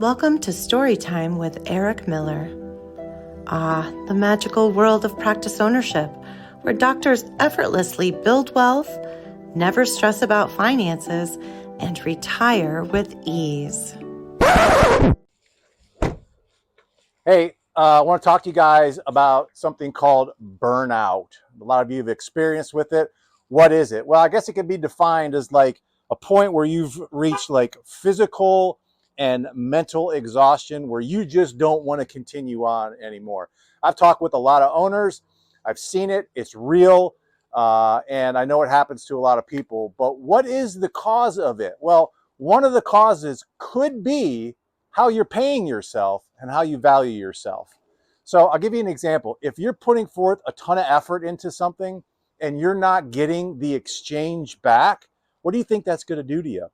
Welcome to Storytime with Eric Miller. The magical world of practice ownership, where doctors effortlessly build wealth, never stress about finances, and retire with ease. Hey, I want to talk to you guys about something called burnout. A lot of you have experienced with it. What is it? Well, I guess it can be defined as like a point where you've reached like physical and mental exhaustion where you just don't want to continue on anymore. I've talked with a lot of owners. I've seen it. It's real. And I know it happens to a lot of people. But what is the cause of it? Well, one of the causes could be how you're paying yourself and how you value yourself. So I'll give you an example. If you're putting forth a ton of effort into something and you're not getting the exchange back, what do you think that's going to do to you?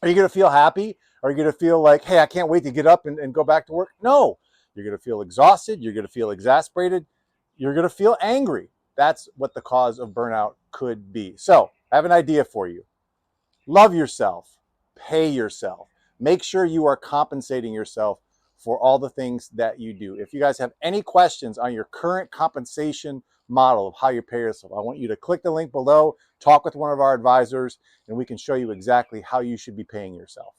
Are you going to feel happy? Are you going to feel like, hey, I can't wait to get up and go back to work? No, you're going to feel exhausted. You're going to feel exasperated. You're going to feel angry. That's what the cause of burnout could be. So I have an idea for you. Love yourself, pay yourself. Make sure you are compensating yourself for all the things that you do. If you guys have any questions on your current compensation model of how you pay yourself, I want you to click the link below, talk with one of our advisors, and we can show you exactly how you should be paying yourself.